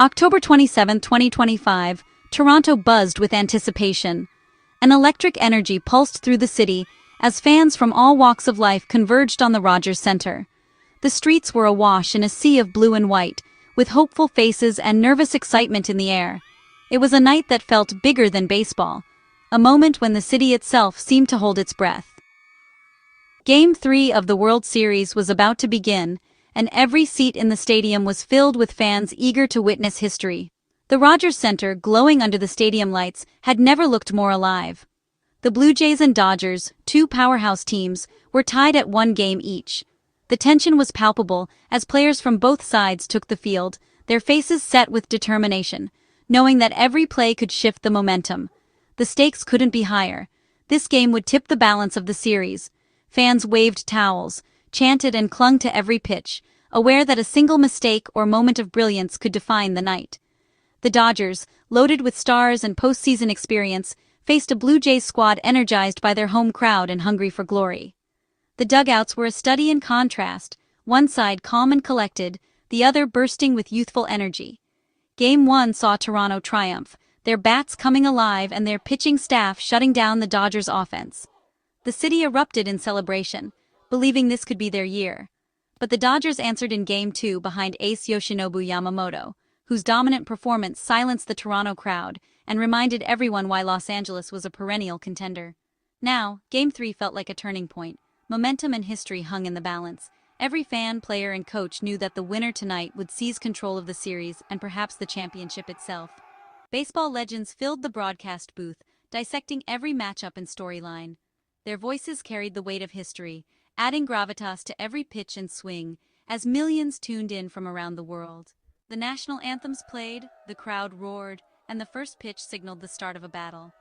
October 27, 2025, Toronto buzzed with anticipation. An electric energy pulsed through the city as fans from all walks of life converged on the Rogers Centre. The streets were awash in a sea of blue and white, with hopeful faces and nervous excitement in the air. It was a night that felt bigger than baseball, a moment when the city itself seemed to hold its breath. Game 3 of the World Series was about to begin, and every seat in the stadium was filled with fans eager to witness history. The Rogers Centre, glowing under the stadium lights, had never looked more alive. The Blue Jays and Dodgers, two powerhouse teams, were tied at 1 game each. The tension was palpable as players from both sides took the field, their faces set with determination, knowing that every play could shift the momentum. The stakes couldn't be higher. This game would tip the balance of the series. Fans waved towels, chanted and clung to every pitch, aware that a single mistake or moment of brilliance could define the night. The Dodgers, loaded with stars and postseason experience, faced a Blue Jays squad energized by their home crowd and hungry for glory. The dugouts were a study in contrast, one side calm and collected, the other bursting with youthful energy. Game 1 saw Toronto triumph, their bats coming alive and their pitching staff shutting down the Dodgers' offense. The city erupted in celebration, believing this could be their year. But the Dodgers answered in Game 2 behind ace Yoshinobu Yamamoto, whose dominant performance silenced the Toronto crowd and reminded everyone why Los Angeles was a perennial contender. Now, Game 3 felt like a turning point. Momentum and history hung in the balance. Every fan, player, and coach knew that the winner tonight would seize control of the series and perhaps the championship itself. Baseball legends filled the broadcast booth, dissecting every matchup and storyline. Their voices carried the weight of history, adding gravitas to every pitch and swing, as millions tuned in from around the world. The national anthems played, the crowd roared, and the first pitch signaled the start of a battle.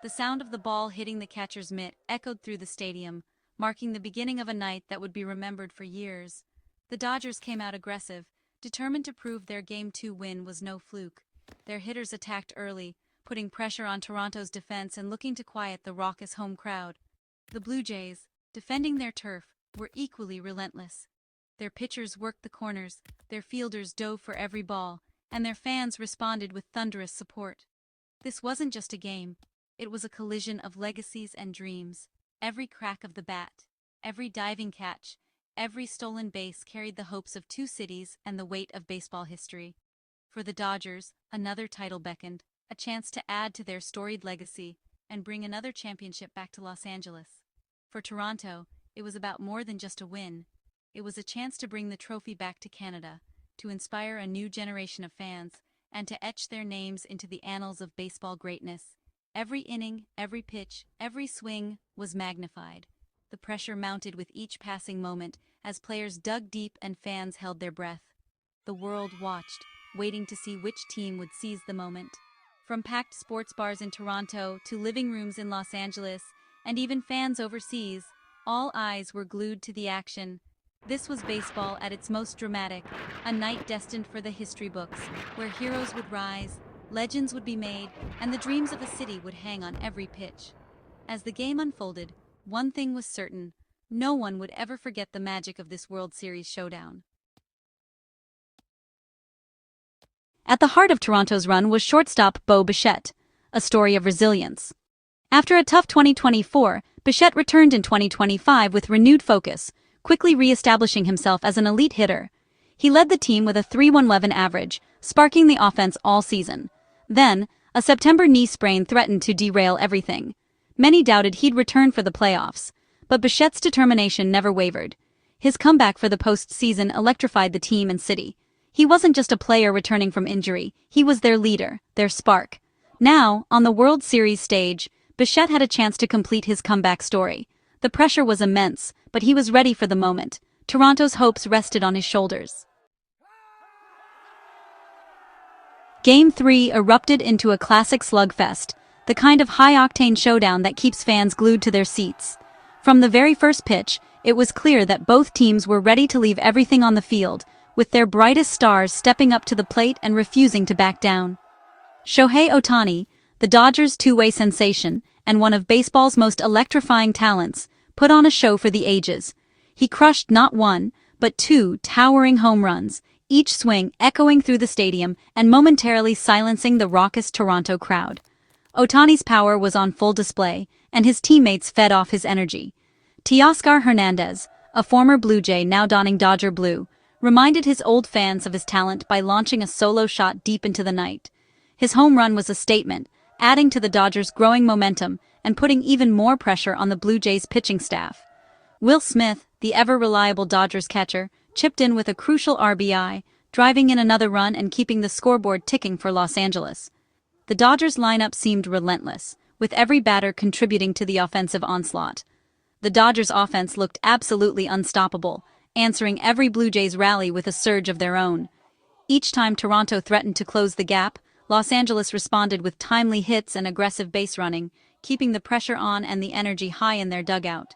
The sound of the ball hitting the catcher's mitt echoed through the stadium, marking the beginning of a night that would be remembered for years. The Dodgers came out aggressive, determined to prove their Game 2 win was no fluke. Their hitters attacked early, putting pressure on Toronto's defense and looking to quiet the raucous home crowd. The Blue Jays, defending their turf, were equally relentless. Their pitchers worked the corners, their fielders dove for every ball, and their fans responded with thunderous support. This wasn't just a game, it was a collision of legacies and dreams. Every crack of the bat, every diving catch, every stolen base carried the hopes of two cities and the weight of baseball history. For the Dodgers, another title beckoned, a chance to add to their storied legacy and bring another championship back to Los Angeles. For Toronto, it was about more than just a win. It was a chance to bring the trophy back to Canada, to inspire a new generation of fans, and to etch their names into the annals of baseball greatness. Every inning, every pitch, every swing was magnified. The pressure mounted with each passing moment as players dug deep and fans held their breath. The world watched, waiting to see which team would seize the moment. From packed sports bars in Toronto to living rooms in Los Angeles, and even fans overseas, all eyes were glued to the action. This was baseball at its most dramatic, a night destined for the history books, where heroes would rise, legends would be made, and the dreams of a city would hang on every pitch. As the game unfolded, one thing was certain: no one would ever forget the magic of this World Series showdown. At the heart of Toronto's run was shortstop Bichette, a story of resilience. After a tough 2024, Bichette returned in 2025 with renewed focus, quickly re-establishing himself as an elite hitter. He led the team with a .311 average, sparking the offense all season. Then, a September knee sprain threatened to derail everything. Many doubted he'd return for the playoffs, but Bichette's determination never wavered. His comeback for the postseason electrified the team and city. He wasn't just a player returning from injury, he was their leader, their spark. Now, on the World Series stage, Bichette had a chance to complete his comeback story. The pressure was immense, but he was ready for the moment. Toronto's hopes rested on his shoulders. Game 3 erupted into a classic slugfest, the kind of high-octane showdown that keeps fans glued to their seats. From the very first pitch, it was clear that both teams were ready to leave everything on the field, with their brightest stars stepping up to the plate and refusing to back down. Shohei Ohtani, the Dodgers' two-way sensation and one of baseball's most electrifying talents, put on a show for the ages. He crushed not one, but two towering home runs, each swing echoing through the stadium and momentarily silencing the raucous Toronto crowd. Ohtani's power was on full display, and his teammates fed off his energy. Teoscar Hernandez, a former Blue Jay now donning Dodger blue, reminded his old fans of his talent by launching a solo shot deep into the night. His home run was a statement, adding to the Dodgers' growing momentum and putting even more pressure on the Blue Jays' pitching staff. Will Smith, the ever-reliable Dodgers catcher, chipped in with a crucial RBI, driving in another run and keeping the scoreboard ticking for Los Angeles. The Dodgers' lineup seemed relentless, with every batter contributing to the offensive onslaught. The Dodgers' offense looked absolutely unstoppable, answering every Blue Jays rally with a surge of their own. Each time Toronto threatened to close the gap, Los Angeles responded with timely hits and aggressive base running, keeping the pressure on and the energy high in their dugout.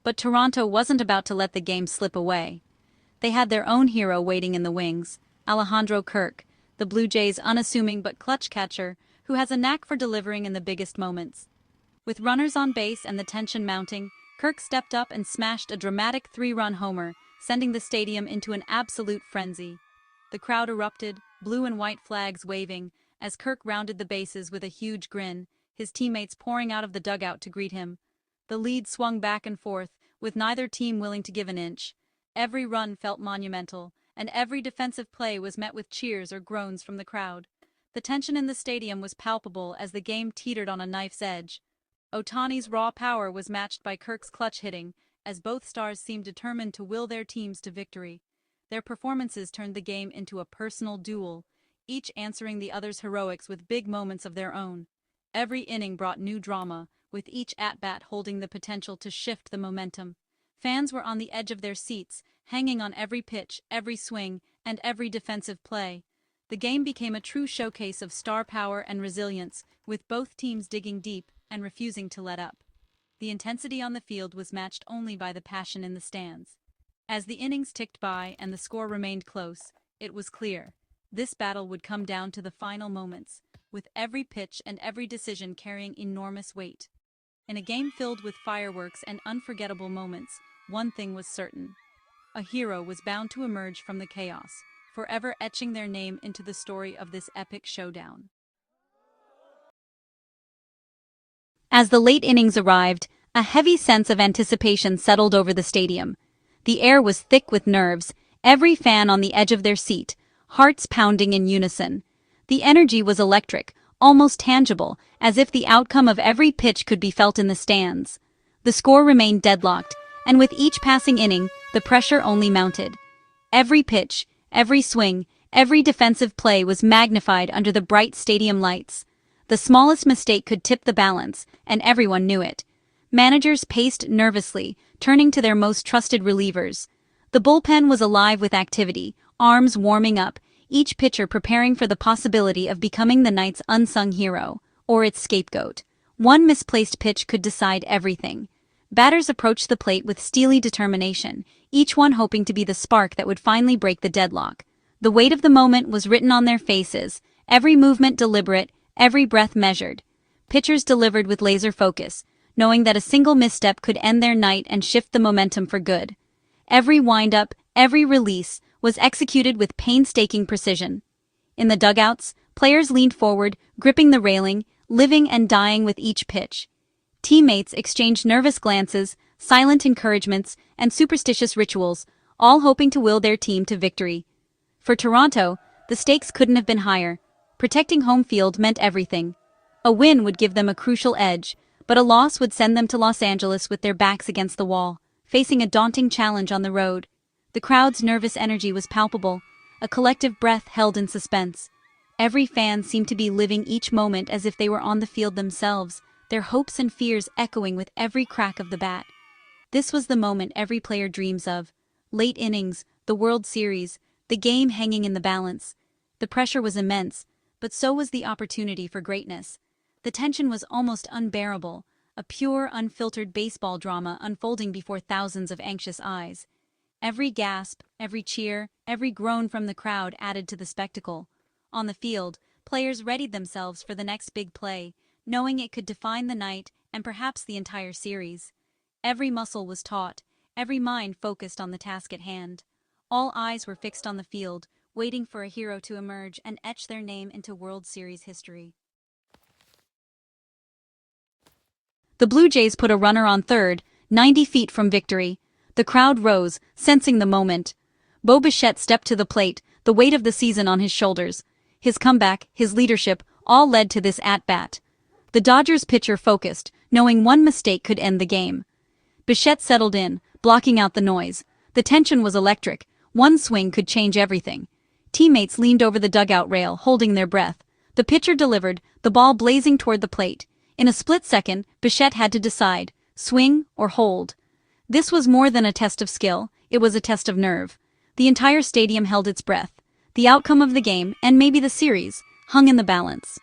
But Toronto wasn't about to let the game slip away. They had their own hero waiting in the wings, Alejandro Kirk, the Blue Jays' unassuming but clutch catcher, who has a knack for delivering in the biggest moments. With runners on base and the tension mounting, Kirk stepped up and smashed a dramatic 3-run homer, sending the stadium into an absolute frenzy. The crowd erupted, blue and white flags waving, as Kirk rounded the bases with a huge grin, his teammates pouring out of the dugout to greet him. The lead swung back and forth, with neither team willing to give an inch. Every run felt monumental, and every defensive play was met with cheers or groans from the crowd. The tension in the stadium was palpable as the game teetered on a knife's edge. Ohtani's raw power was matched by Kirk's clutch hitting, as both stars seemed determined to will their teams to victory. Their performances turned the game into a personal duel, each answering the other's heroics with big moments of their own. Every inning brought new drama, with each at-bat holding the potential to shift the momentum. Fans were on the edge of their seats, hanging on every pitch, every swing, and every defensive play. The game became a true showcase of star power and resilience, with both teams digging deep and refusing to let up. The intensity on the field was matched only by the passion in the stands. As the innings ticked by and the score remained close, it was clear. This battle would come down to the final moments, with every pitch and every decision carrying enormous weight. In a game filled with fireworks and unforgettable moments, one thing was certain. A hero was bound to emerge from the chaos, forever etching their name into the story of this epic showdown. As the late innings arrived, a heavy sense of anticipation settled over the stadium. The air was thick with nerves, every fan on the edge of their seat, hearts pounding in unison. The energy was electric, almost tangible, as if the outcome of every pitch could be felt in the stands. The score remained deadlocked, and with each passing inning, the pressure only mounted. Every pitch, every swing, every defensive play was magnified under the bright stadium lights. The smallest mistake could tip the balance, and everyone knew it. Managers paced nervously, turning to their most trusted relievers. The bullpen was alive with activity, arms warming up, each pitcher preparing for the possibility of becoming the night's unsung hero, or its scapegoat. One misplaced pitch could decide everything. Batters approached the plate with steely determination, each one hoping to be the spark that would finally break the deadlock. The weight of the moment was written on their faces, every movement deliberate, every breath measured. Pitchers delivered with laser focus, knowing that a single misstep could end their night and shift the momentum for good. Every wind-up, every release, was executed with painstaking precision. In the dugouts, players leaned forward, gripping the railing, living and dying with each pitch. Teammates exchanged nervous glances, silent encouragements, and superstitious rituals, all hoping to will their team to victory. For Toronto, the stakes couldn't have been higher. Protecting home field meant everything. A win would give them a crucial edge, but a loss would send them to Los Angeles with their backs against the wall, facing a daunting challenge on the road. The crowd's nervous energy was palpable, a collective breath held in suspense. Every fan seemed to be living each moment as if they were on the field themselves, their hopes and fears echoing with every crack of the bat. This was the moment every player dreams of. Late innings, the World Series, the game hanging in the balance. The pressure was immense, but so was the opportunity for greatness. The tension was almost unbearable, a pure, unfiltered baseball drama unfolding before thousands of anxious eyes. Every gasp, every cheer, every groan from the crowd added to the spectacle. On the field, players readied themselves for the next big play, knowing it could define the night and perhaps the entire series. Every muscle was taut, every mind focused on the task at hand. All eyes were fixed on the field, waiting for a hero to emerge and etch their name into World Series history. The Blue Jays put a runner on third, 90 feet from victory. The crowd rose, sensing the moment. Bichette stepped to the plate, the weight of the season on his shoulders. His comeback, his leadership, all led to this at-bat. The Dodgers pitcher focused, knowing one mistake could end the game. Bichette settled in, blocking out the noise. The tension was electric. One swing could change everything. Teammates leaned over the dugout rail, holding their breath. The pitcher delivered, the ball blazing toward the plate. In a split second, Bichette had to decide, swing or hold. This was more than a test of skill, it was a test of nerve. The entire stadium held its breath. The outcome of the game, and maybe the series, hung in the balance.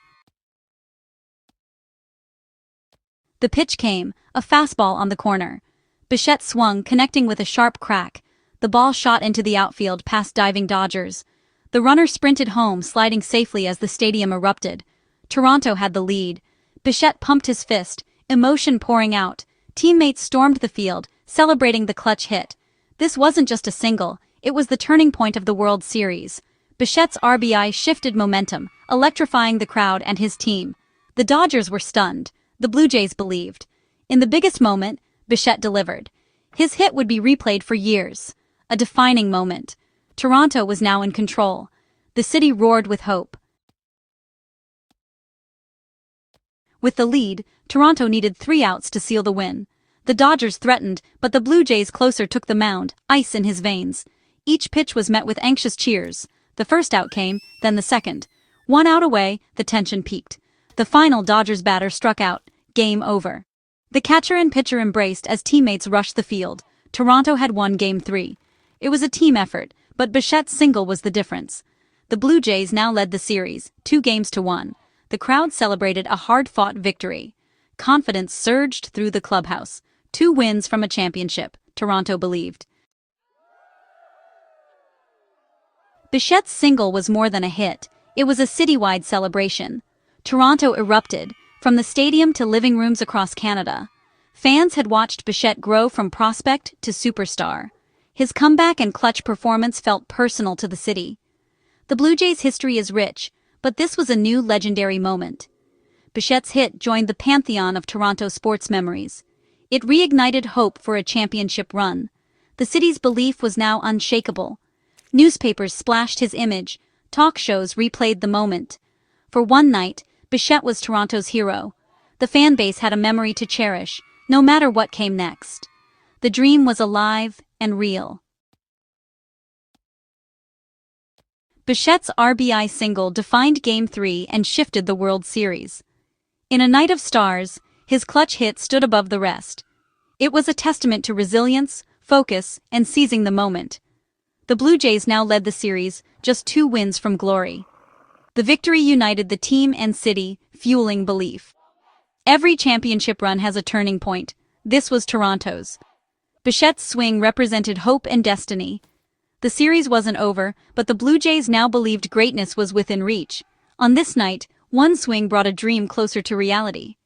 The pitch came, a fastball on the corner. Bichette swung, connecting with a sharp crack. The ball shot into the outfield past diving Dodgers. The runner sprinted home, sliding safely as the stadium erupted. Toronto had the lead. Bichette pumped his fist, emotion pouring out. Teammates stormed the field, celebrating the clutch hit. This wasn't just a single, it was the turning point of the World Series. Bichette's RBI shifted momentum, electrifying the crowd and his team. The Dodgers were stunned. The Blue Jays believed. In the biggest moment, Bichette delivered. His hit would be replayed for years. A defining moment. Toronto was now in control. The city roared with hope. With the lead, Toronto needed 3 outs to seal the win. The Dodgers threatened, but the Blue Jays closer took the mound, ice in his veins. Each pitch was met with anxious cheers. The first out came, then the second. 1 out away, the tension peaked. The final Dodgers batter struck out. Game over. The catcher and pitcher embraced as teammates rushed the field. Toronto had won Game 3. It was a team effort, but Bichette's single was the difference. The Blue Jays now led the series, 2-1. The crowd celebrated a hard-fought victory. Confidence surged through the clubhouse. 2 wins from a championship, Toronto believed. Bichette's single was more than a hit. It was a citywide celebration. Toronto erupted, from the stadium to living rooms across Canada. Fans had watched Bichette grow from prospect to superstar. His comeback and clutch performance felt personal to the city. The Blue Jays' history is rich, but this was a new legendary moment. Bichette's hit joined the pantheon of Toronto sports memories. It reignited hope for a championship run. The city's belief was now unshakable. Newspapers splashed his image. Talk shows replayed the moment. For one night, Bichette was Toronto's hero. The fan base had a memory to cherish, no matter what came next. The dream was alive and real. Bichette's RBI single defined Game 3 and shifted the World Series. In a night of stars, his clutch hit stood above the rest. It was a testament to resilience, focus, and seizing the moment. The Blue Jays now led the series, just 2 wins from glory. The victory united the team and city, fueling belief. Every championship run has a turning point. This was Toronto's. Bichette's swing represented hope and destiny. The series wasn't over, but the Blue Jays now believed greatness was within reach. On this night, one swing brought a dream closer to reality.